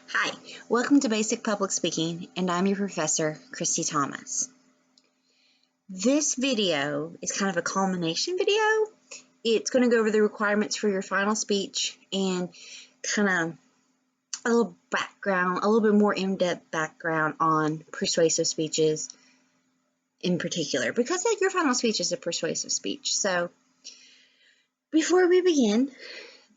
Hi, welcome to Basic Public Speaking, and I'm your professor, Christy Thomas. This video is kind of a culmination video. It's going to go over the requirements for your final speech and kind of a little background, a little bit more in-depth background on persuasive speeches in particular, because your final speech is a persuasive speech. So before we begin,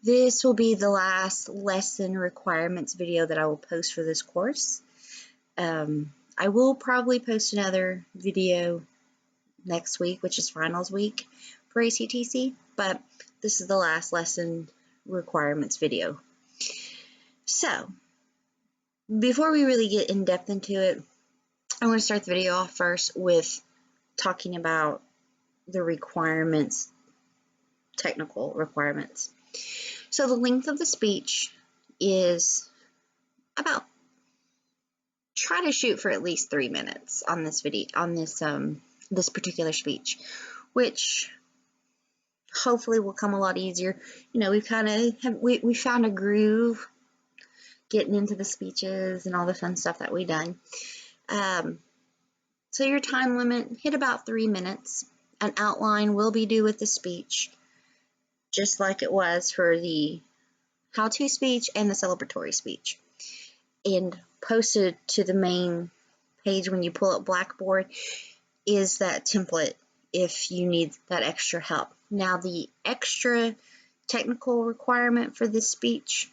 this will be the last lesson requirements video that I will post for this course. I will probably post another video next week, which is finals week for ACTC, but this is the last lesson requirements video. So, before we really get in depth into it, I'm going to start the video off first with talking about the requirements, technical requirements. So the length of the speech is about, try to shoot for at least 3 minutes on this video, on this particular speech, which hopefully will come a lot easier. You know, we found a groove getting into the speeches and all the fun stuff that we've done. So your time limit, hit about 3 minutes. An outline will be due with the speech, just like it was for the how-to speech and the celebratory speech, and posted to the main page when you pull up Blackboard is that template if you need that extra help. Now, the extra technical requirement for this speech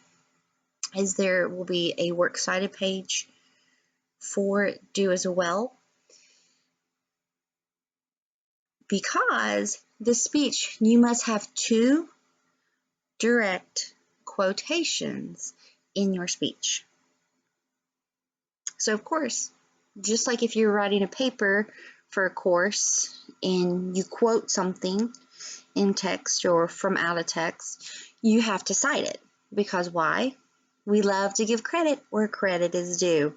is there will be a works cited page for it due as well, because this speech you must have 2 direct quotations in your speech. So of course, just like if you're writing a paper for a course and you quote something in text or from out of text, you have to cite it. Because why? We love to give credit where credit is due.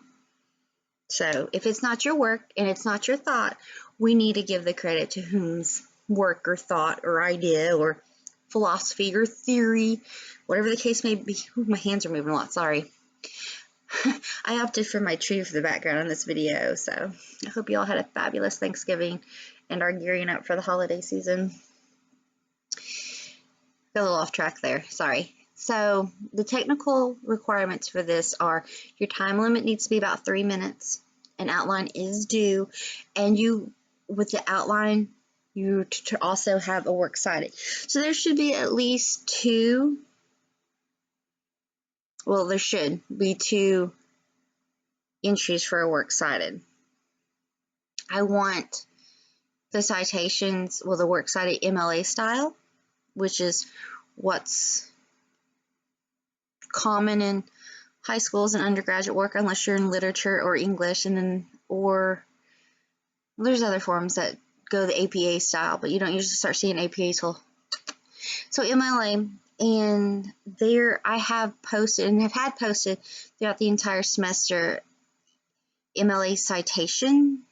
So if it's not your work and it's not your thought, we need to give the credit to whom's work or thought or idea or philosophy or theory, whatever the case may be. Ooh, my hands are moving a lot, sorry. I opted for my tree for the background on this video, so I hope you all had a fabulous Thanksgiving and are gearing up for the holiday season. Got a little off track there, sorry. So the technical requirements for this are your time limit needs to be about 3 minutes. An outline is due, and you, with the outline, you also have a works cited. So there should be at least 2. Well, there should be 2 entries for a works cited. I want the citations, well, the works cited MLA style, which is what's common in high schools and undergraduate work, unless you're in literature or English, and then, or there's other forms that go the APA style, but you don't usually start seeing APA till, so MLA. And there I have posted and have had posted throughout the entire semester MLA citation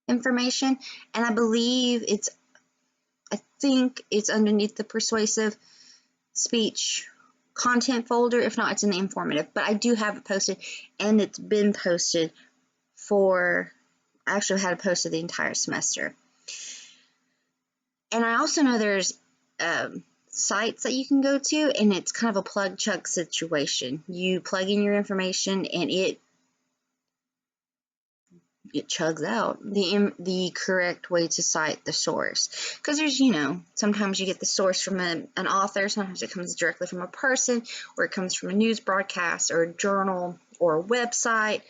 information, and I think it's underneath the persuasive speech content folder. If not, it's in the informative, but I do have it posted, and it's been posted for, I actually had it posted the entire semester. And I also know there's sites that you can go to, and it's kind of a plug chug situation. You plug in your information and it chugs out the correct way to cite the source, because there's, you know, sometimes you get the source from an author, sometimes it comes directly from a person, or it comes from a news broadcast or a journal or a website.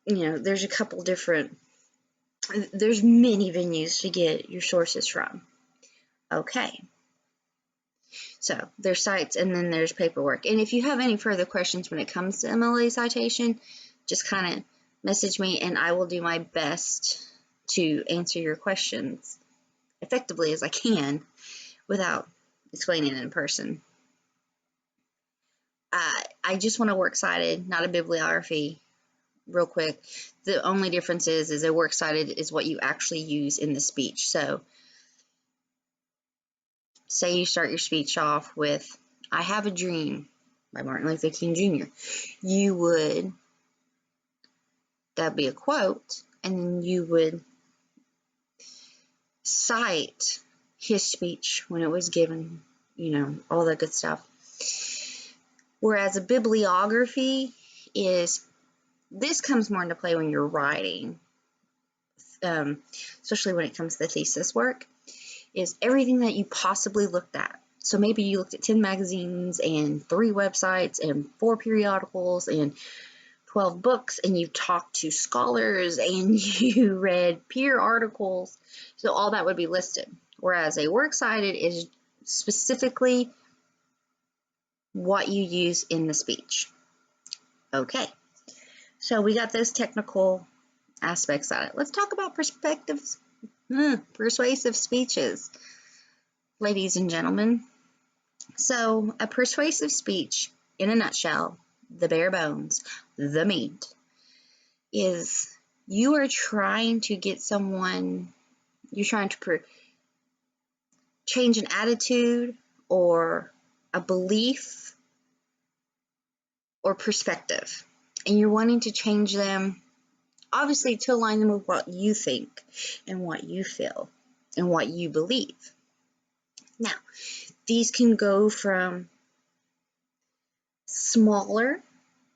You know, there's a couple different, there's many venues to get your sources from. Okay, so there's sites, and then there's paperwork. And if you have any further questions when it comes to MLA citation, just kind of message me, and I will do my best to answer your questions effectively as I can without explaining it in person. I just want a works cited, not a bibliography, real quick. The only difference is a works cited is what you actually use in the speech. So say you start your speech off with, I have a dream by Martin Luther King Jr. That'd be a quote, and then you would cite his speech when it was given, all that good stuff. Whereas a bibliography this comes more into play when you're writing, especially when it comes to thesis work, is everything that you possibly looked at. So maybe you looked at 10 magazines and 3 websites and 4 periodicals and 12 books, and you talked to scholars and you read peer articles. So all that would be listed. Whereas a works cited is specifically what you use in the speech. Okay, so we got those technical aspects on it. Let's talk about persuasive speeches, ladies and gentlemen. So a persuasive speech, in a nutshell, the bare bones, the meat, is you are trying to get someone, you're trying to change an attitude or a belief or perspective. And you're wanting to change them, obviously, to align them with what you think and what you feel and what you believe. Now, these can go from smaller,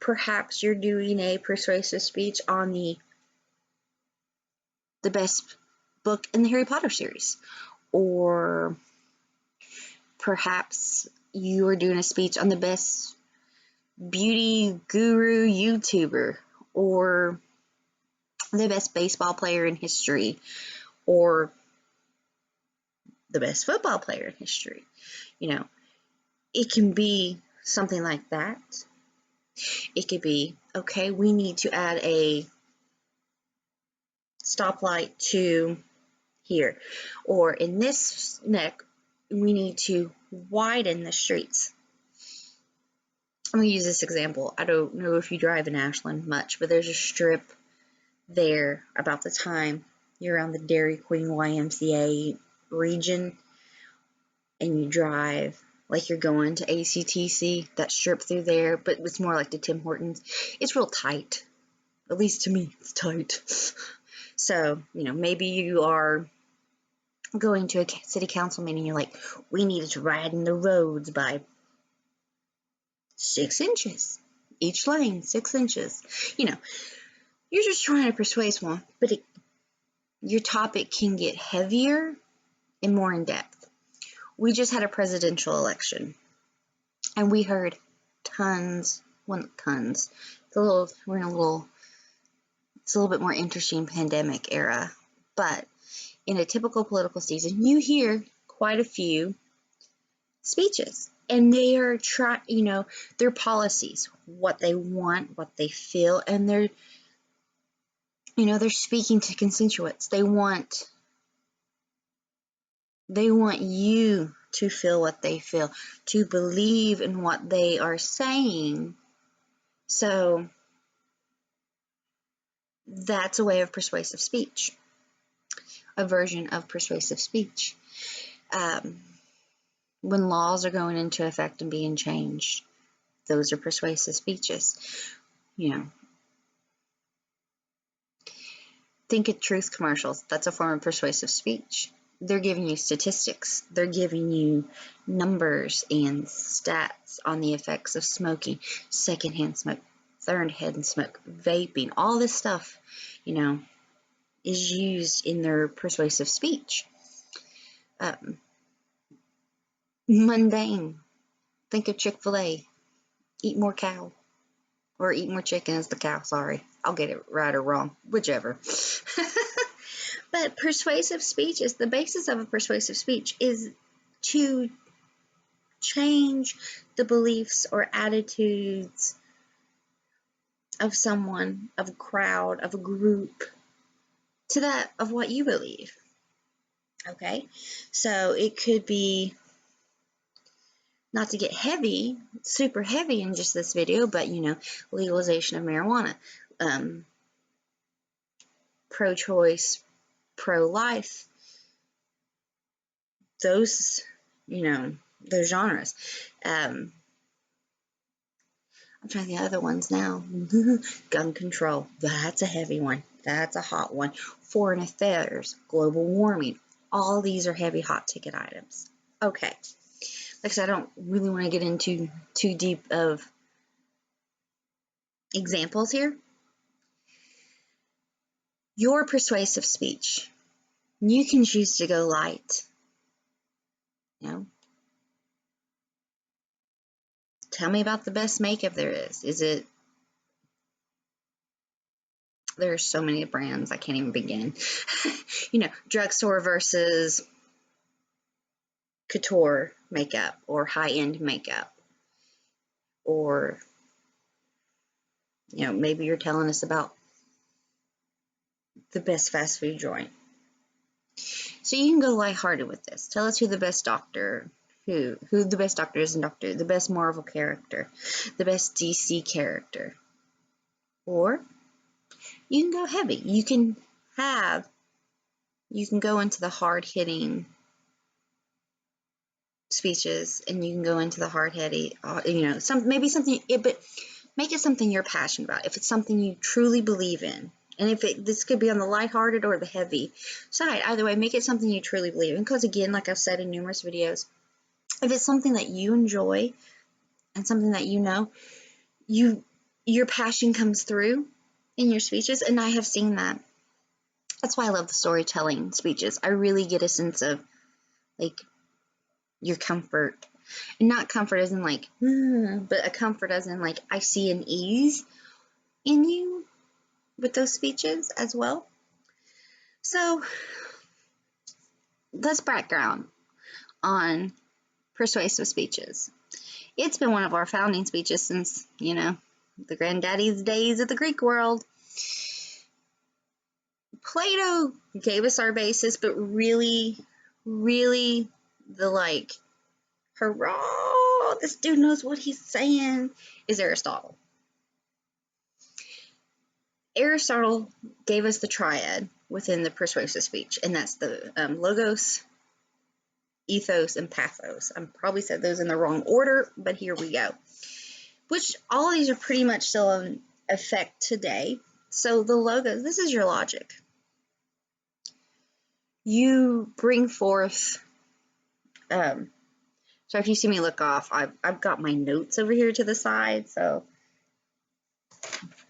perhaps you're doing a persuasive speech on the best book in the Harry Potter series, or perhaps you are doing a speech on the best beauty guru YouTuber, or the best baseball player in history, or the best football player in history. It can be something like that. It could be, okay, we need to add a stoplight to here, or in this neck, we need to widen the streets. I'm going to use this example. I don't know if you drive in Ashland much, but there's a strip there about the time you're around the Dairy Queen YMCA region, and you drive like you're going to ACTC, that strip through there, but it's more like the Tim Hortons. It's real tight. At least to me, it's tight. So, maybe you are going to a city council meeting, you're like, we need to widen the roads by 6 inches. Each lane, 6 inches. You're just trying to persuade someone, but your topic can get heavier and more in depth. We just had a presidential election, and we heard tons. We're in a little bit more interesting pandemic era, but in a typical political season, you hear quite a few speeches, and they are their policies, what they want, what they feel, and they're speaking to constituents. They want you to feel what they feel, to believe in what they are saying. So that's a way of persuasive speech, a version of persuasive speech. When laws are going into effect and being changed, those are persuasive speeches. Think of truth commercials. That's a form of persuasive speech. They're giving you statistics. They're giving you numbers and stats on the effects of smoking, secondhand smoke, third-hand smoke, vaping. All this stuff, is used in their persuasive speech. Mundane. Think of Chick-fil-A. Eat more cow. Or eat more chicken as the cow. Sorry. I'll get it right or wrong. Whichever. But persuasive speech is the basis of a persuasive speech is to change the beliefs or attitudes of someone, of a crowd, of a group, to that of what you believe. Okay? So it could be, not to get heavy, super heavy in just this video, but legalization of marijuana, pro-choice, pro-life, those genres. I'm trying to think of other ones now. Gun control. That's a heavy one. That's a hot one. Foreign affairs, global warming. All these are heavy, hot ticket items. Okay. Like I said, I don't really want to get into too deep of examples here. Your persuasive speech. You can choose to go light. You know, tell me about the best makeup there is. There's so many brands, I can't even begin. You know, drugstore versus couture makeup or high-end makeup. Or, you know, maybe you're telling us about the best fast food joint. So you can go lighthearted with this. Tell us who the best doctor, who the best doctor is in Doctor, the best Marvel character, the best DC character. Or you can go heavy. You can go into the hard-hitting speeches, and you can go into the hard-heady, you know, but make it something you're passionate about. If it's something you truly believe in, and this could be on the lighthearted or the heavy side, either way, make it something you truly believe in. Because again, like I've said in numerous videos, if it's something that you enjoy and something that you know, your passion comes through in your speeches, and I have seen that. That's why I love the storytelling speeches. I really get a sense of like your comfort, and not comfort as in like, but a comfort as in like I see an ease in you with those speeches as well. So that's background on persuasive speeches. It's been one of our founding speeches since, you know, the granddaddy's days of the Greek world. Plato gave us our basis, but really, really the like, hurrah, this dude knows what he's saying, is Aristotle. Aristotle gave us the triad within the persuasive speech, and that's the logos, ethos, and pathos. I probably said those in the wrong order, but here we go. Which all of these are pretty much still in effect today. So the logos, this is your logic. You bring forth, so if you see me look off, I've got my notes over here to the side, so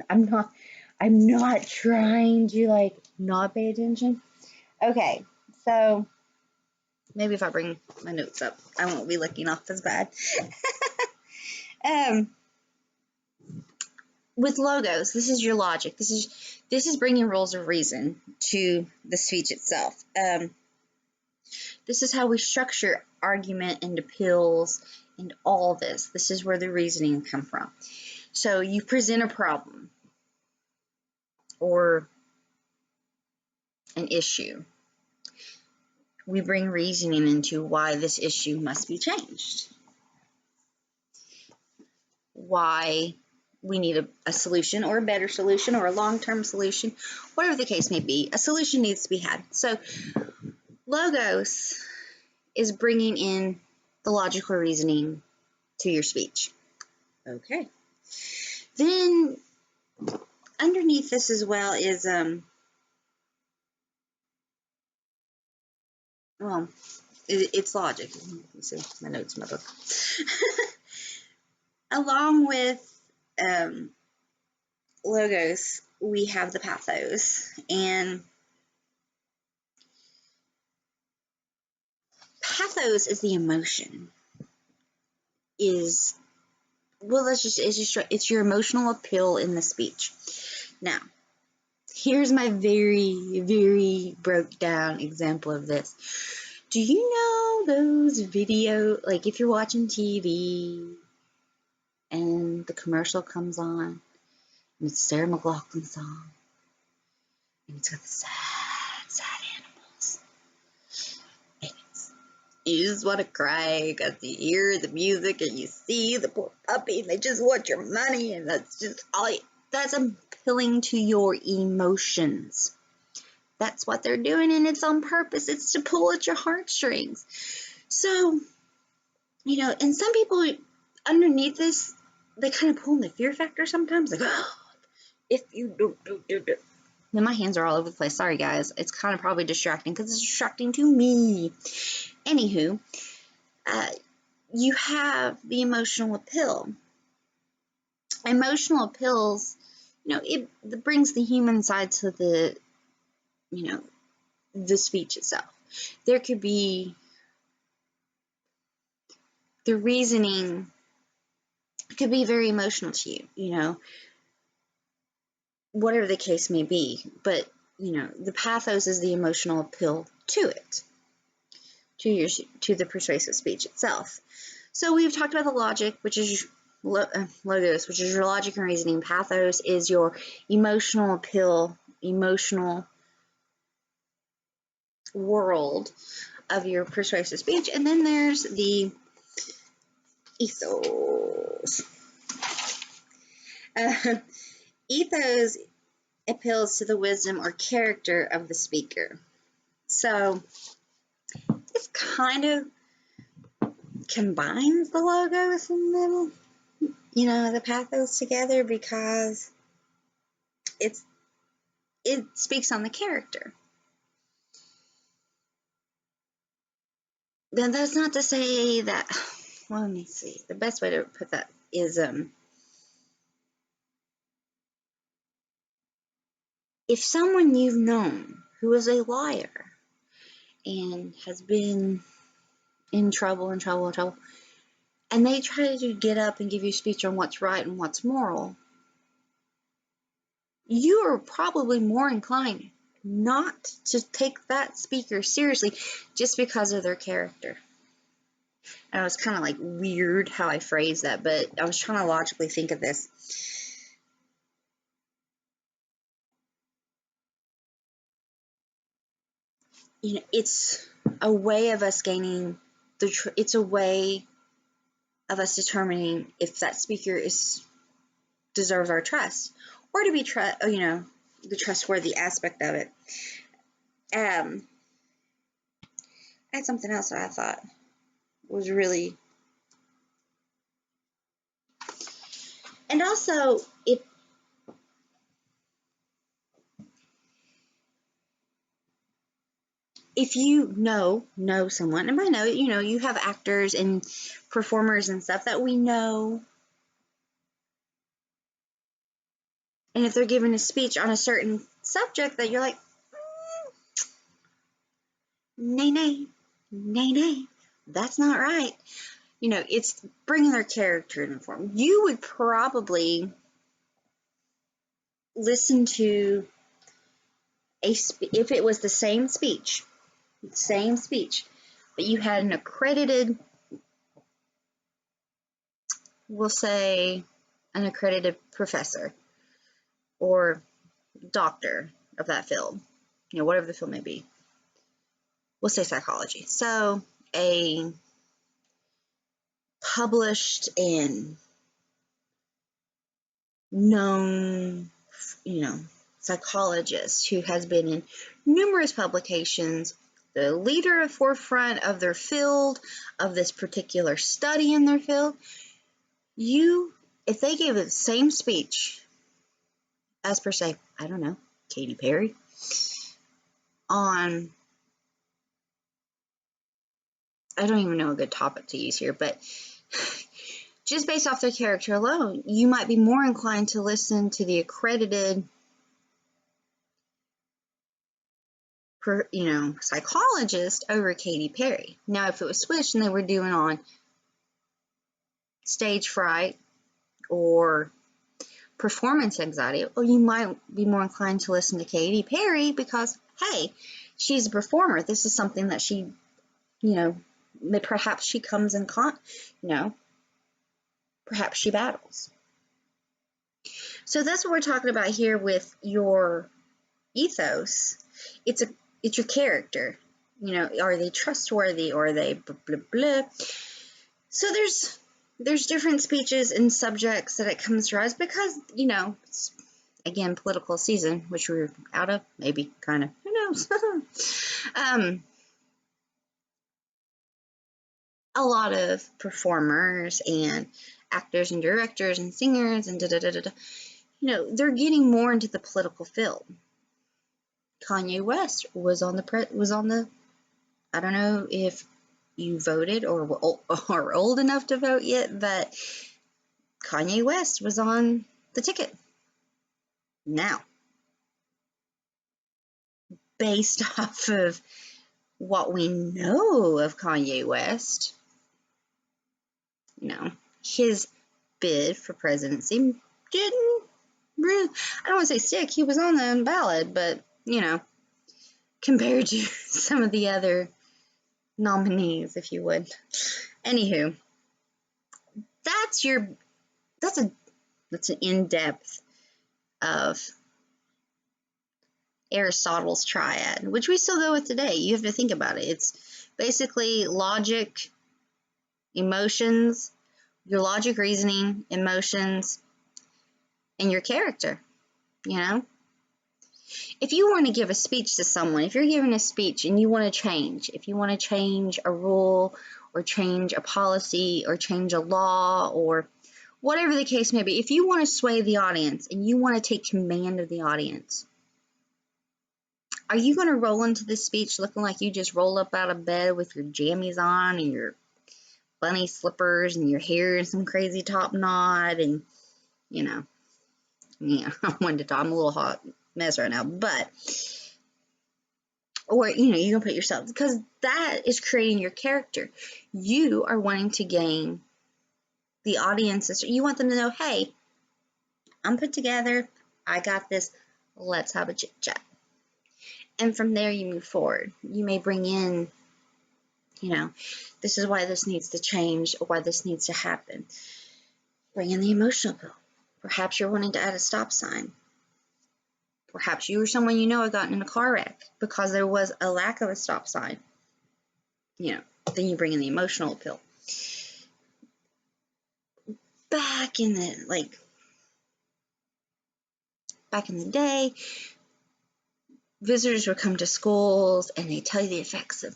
I'm not trying to like not pay attention. Okay, so maybe if I bring my notes up, I won't be looking off as bad. With logos, this is your logic. This is bringing rules of reason to the speech itself. This is how we structure argument and appeals and all this. This is where the reasoning comes from. So you present a problem or an issue. We bring reasoning into why this issue must be changed. Why we need a solution or a better solution or a long-term solution, whatever the case may be, a solution needs to be had. So logos is bringing in the logical reasoning to your speech. Okay. Then underneath this as well is, it's logic. Let's see, my notes in my book. Along with logos, we have the pathos, and pathos is the emotion. It's your emotional appeal in the speech. Now, here's my very, very broke down example of this. Do you know those videos, like if you're watching TV and the commercial comes on and it's Sarah McLachlan's song and it's got the sad animals and you just want to cry because you hear the music and you see the poor puppy and they just want your money, and that's just that's appealing to your emotions. That's what they're doing, and it's on purpose. It's to pull at your heartstrings. So, you know, and some people underneath this, they kind of pull in the fear factor sometimes, like, oh, if you don't do. Then my hands are all over the place. Sorry, guys. It's kind of probably distracting because it's distracting to me. Anywho, you have the emotional appeal. Emotional appeals, it brings the human side to the speech itself. There could be the reasoning could be very emotional to you, whatever the case may be. But, the pathos is the emotional appeal to it, to the persuasive speech itself. So we've talked about the logic, which is logos, which is your logic and reasoning. Pathos is your emotional appeal, emotional world of your persuasive speech. And then there's the ethos. Ethos appeals to the wisdom or character of the speaker. So it's kind of combines the logos and the pathos together, because it speaks on the character. Then that's not to say that, well, let me see. The best way to put that is, if someone you've known who is a liar and has been in trouble, and they try to get up and give you a speech on what's right and what's moral, you are probably more inclined not to take that speaker seriously just because of their character. And it was kind of like weird how I phrased that, but I was trying to logically think of this. It's a way of us gaining it's a way of us determining if that speaker deserves our trust, or to be the trustworthy aspect of it. I had something else that I thought was really, and also if you know someone, and by know, you have actors and performers and stuff that we know, and if they're giving a speech on a certain subject that you're like, nay, that's not right. It's bringing their character in the form. You would probably listen to if it was the same speech, but you had an accredited, we'll say an accredited professor or doctor of that field, whatever the field may be. We'll say psychology. So a published and known, psychologist who has been in numerous publications, the leader at forefront of their field, of this particular study in their field, if they gave the same speech as per se, I don't know, Katy Perry, on, I don't even know a good topic to use here, but just based off their character alone, you might be more inclined to listen to the accredited, psychologist over Katy Perry. Now, if it was switched and they were doing on stage fright or performance anxiety, well, you might be more inclined to listen to Katy Perry because, hey, she's a performer. This is something that she, perhaps she comes in perhaps she battles. So that's what we're talking about here with your ethos. It's your character. Are they trustworthy, or are they blah, blah, blah. So there's different speeches and subjects that it comes to us because, it's, again, political season, which we're out of, maybe, kind of, who knows. A lot of performers and actors and directors and singers and they're getting more into the political field. Kanye West was on the I don't know if you voted or are old enough to vote yet, but Kanye West was on the ticket. Now, based off of what we know of Kanye West, his bid for presidency didn't really, I don't want to say stick, he was on the ballot, but, compared to some of the other nominees, if you would. Anywho, that's an in-depth of Aristotle's triad, which we still go with today. You have to think about it. It's basically logic, emotions, your logic, reasoning, emotions, and your character, If you want to give a speech to someone, if you're giving a speech and you want to change, if you want to change a rule or change a policy or change a law or whatever the case may be, if you want to sway the audience and you want to take command of the audience, are you going to roll into this speech looking like you just rolled up out of bed with your jammies on and your bunny slippers and your hair in some crazy top knot and, I'm a little hot mess right now, but, or, you're going to put yourself, because that is creating your character. You are wanting to gain the audiences. You want them to know, hey, I'm put together. I got this. Let's have a chit chat. And from there, you move forward. You may bring in, this is why this needs to change or why this needs to happen. Bring in the emotional pill. Perhaps you're wanting to add a stop sign. Perhaps you or someone had gotten in a car wreck because there was a lack of a stop sign. Then you bring in the emotional pill. Back in the day, visitors would come to schools and they tell you the effects of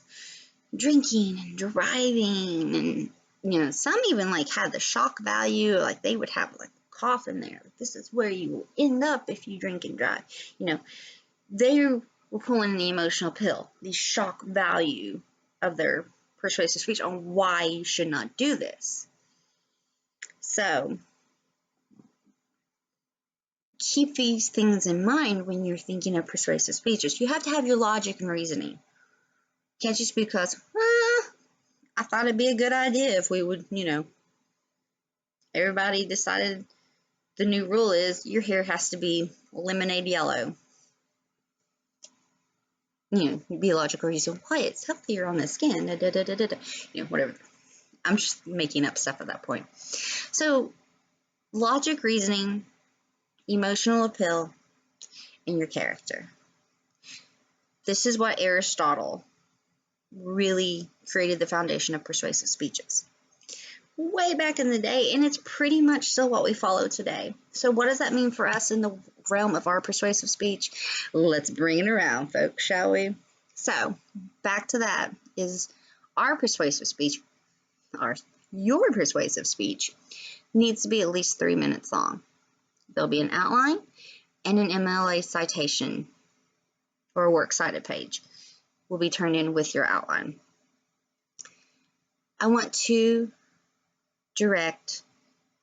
drinking and driving, and some even had the shock value, they would have cough in there. This is where you will end up if you drink and drive. They were pulling the emotional pill, the shock value of their persuasive speech on why you should not do this. So keep these things in mind when you're thinking of persuasive speeches. You have to have your logic and reasoning. You can't just because, I thought it'd be a good idea if we would, everybody decided the new rule is your hair has to be lemonade yellow. Be a logical reason why it's healthier on the skin. Whatever. I'm just making up stuff at that point. So, logic, reasoning, emotional appeal, and your character. This is what Aristotle really created the foundation of persuasive speeches. Way back in the day, and it's pretty much still what we follow today. So what does that mean for us in the realm of our persuasive speech? Let's bring it around, folks, shall we? So back to that is our persuasive speech, your persuasive speech needs to be at least 3 minutes long. There'll be an outline and an MLA citation or a works cited page will be turned in with your outline. I want to direct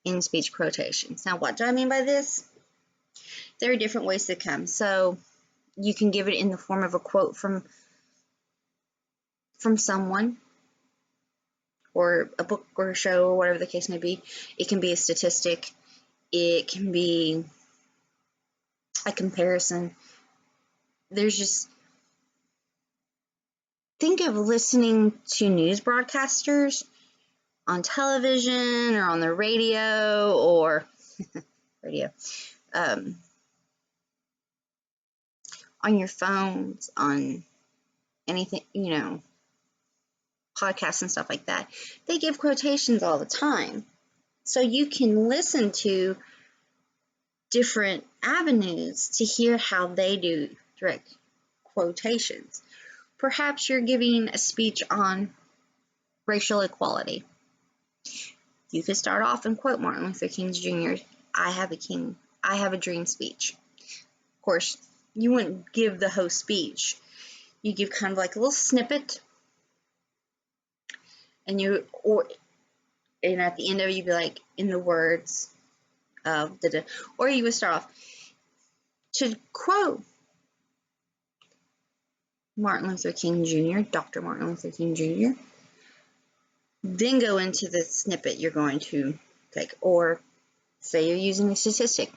in-speech quotations. Now, what do I mean by this? There are different ways to come. So you can give it in the form of a quote from someone, or a book or a show, or whatever the case may be. It can be a statistic. It can be a comparison. Think of listening to news broadcasters on television or on the radio or on your phones, on anything, podcasts and stuff like that. They give quotations all the time. So you can listen to different avenues to hear how they do direct quotations. Perhaps you're giving a speech on racial equality. You could start off and quote Martin Luther King Jr.'s I have a dream speech. Of course, you wouldn't give the whole speech. You give kind of like a little snippet, and at the end of it, you'd be like, in the words of or you would start off to quote Martin Luther King Jr., Dr. Martin Luther King Jr., then go into the snippet you're going to take, or say you're using a statistic.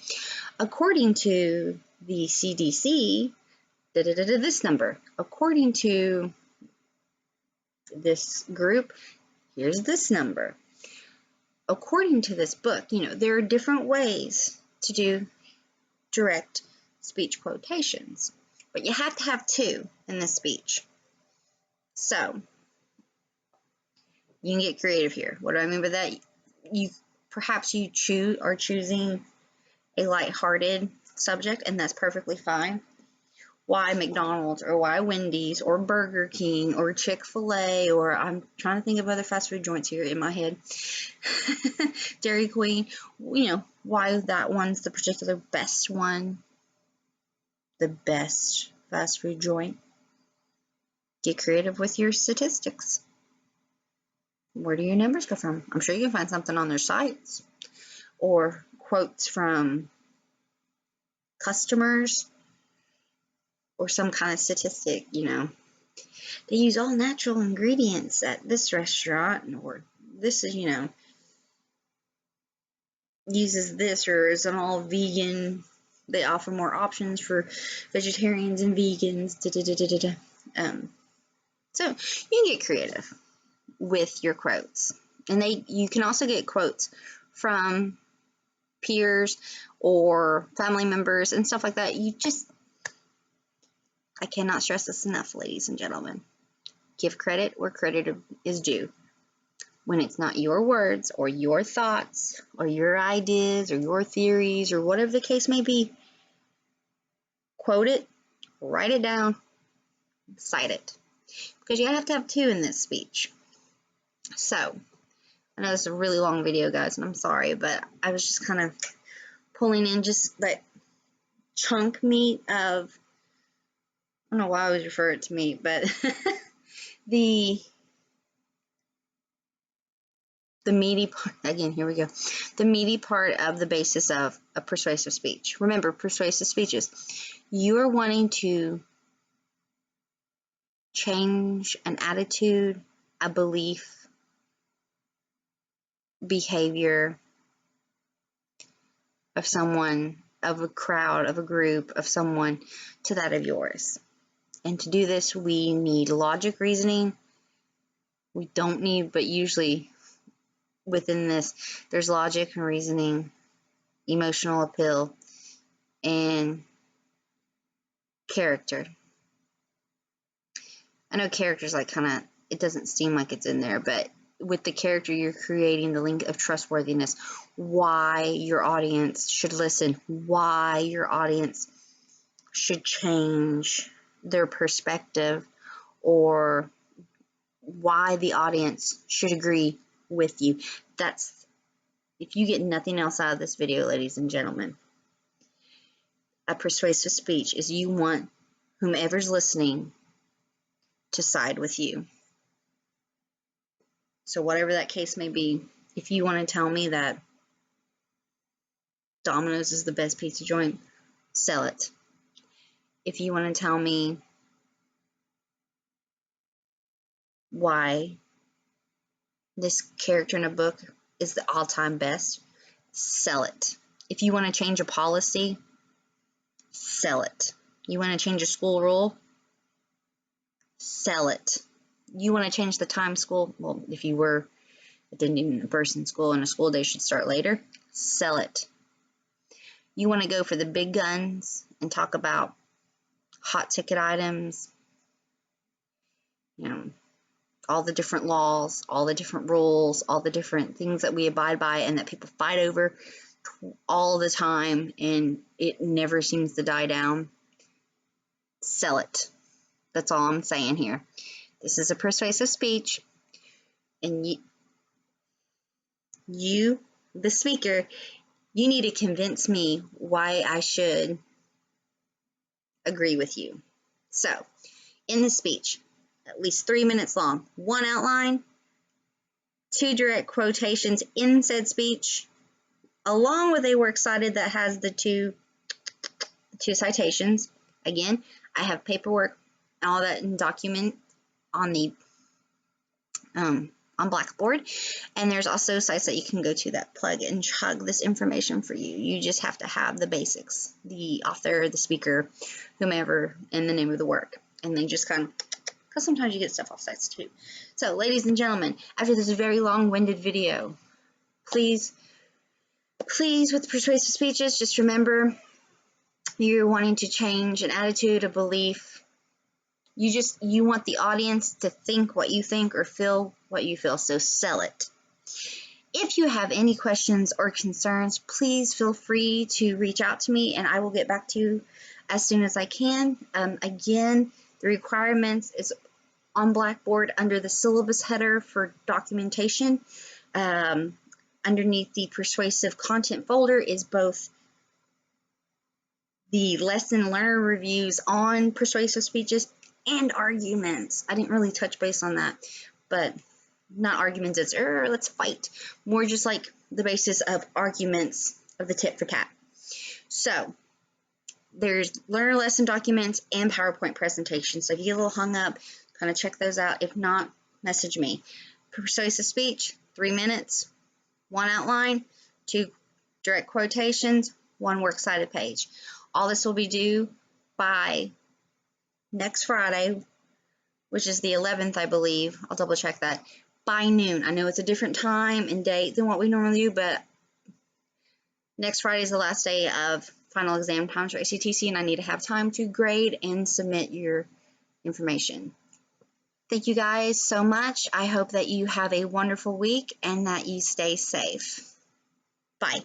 According to the CDC, this number. According to this group, here's this number. According to this book, there are different ways to do direct speech quotations, but you have to have two in this speech. So you can get creative here. What do I mean by that? Perhaps you are choosing a lighthearted subject, and that's perfectly fine. Why McDonald's, or why Wendy's, or Burger King, or Chick-fil-A, or I'm trying to think of other fast food joints here in my head. Dairy Queen, why that one's the particular best one, the best fast food joint. Get creative with your statistics. Where do your numbers go from? I'm sure you can find something on their sites, or quotes from customers, or some kind of statistic, they use all natural ingredients at this restaurant, or this is, uses this, or is an all vegan, they offer more options for vegetarians and vegans, so you can get creative with your quotes, and you can also get quotes from peers or family members and stuff like that. I cannot stress this enough, ladies and gentlemen. Give credit where credit is due. When it's not your words or your thoughts or your ideas or your theories or whatever the case may be, quote it, write it down, cite it. Because you have to have two in this speech. So, I know this is a really long video, guys, and I'm sorry, but I was just kind of pulling in just that chunk meat of, I don't know why I always refer it to meat, but the meaty part, again, here we go, the meaty part of the basis of a persuasive speech. Remember, persuasive speeches, you are wanting to change an attitude, a belief, behavior of someone, of a crowd, of a group, of someone to that of yours. And to do this, we need logic, reasoning. We don't need, but usually within this, there's logic and reasoning, emotional appeal, and character. I know character's like kind of, it doesn't seem like it's in there, but with the character, you're creating the link of trustworthiness, why your audience should listen, why your audience should change their perspective, or why the audience should agree with you. That's, if you get nothing else out of this video, ladies and gentlemen, a persuasive speech is you want whomever's listening to side with you. So whatever that case may be, if you want to tell me that Domino's is the best pizza joint, sell it. If you want to tell me why this character in a book is the all-time best, sell it. If you want to change a policy, sell it. You want to change a school rule, sell it. You want to change the time school, well, if you were attending a person school and a school day should start later, sell it. You want to go for the big guns and talk about hot ticket items, all the different laws, all the different rules, all the different things that we abide by and that people fight over all the time, and it never seems to die down. Sell it. That's all I'm saying here. This is a persuasive speech, and You, the speaker, you need to convince me why I should agree with you. So, in the speech, at least 3 minutes long, 1 outline, 2 direct quotations in said speech, along with a works cited that has the two citations. Again, I have paperwork and all that in document on the on Blackboard, and there's also sites that you can go to that plug and chug this information for you. You just have to have the basics, the author, the speaker, whomever, and the name of the work, and then just kind of, because sometimes you get stuff off sites too. So, ladies and gentlemen, after this very long-winded video, please, with persuasive speeches, just remember you're wanting to change an attitude, a belief. You want the audience to think what you think or feel what you feel, so sell it. If you have any questions or concerns, please feel free to reach out to me and I will get back to you as soon as I can. Again, the requirements is on Blackboard under the syllabus header for documentation. Underneath the persuasive content folder is both the lesson learner reviews on persuasive speeches and arguments. I didn't really touch base on that, but not arguments, it's let's fight. More just like the basis of arguments of the tip for tat. So there's learner lesson documents and PowerPoint presentations. So if you get a little hung up, kind of check those out. If not, message me. Persuasive speech, 3 minutes, 1 outline, 2 direct quotations, 1 works cited page. All this will be due by next Friday, which is the 11th, I believe. I'll double check that. By noon. I know it's a different time and date than what we normally do, but next Friday is the last day of final exam times for ACTC, and I need to have time to grade and submit your information. Thank you guys so much. I hope that you have a wonderful week and that you stay safe. Bye.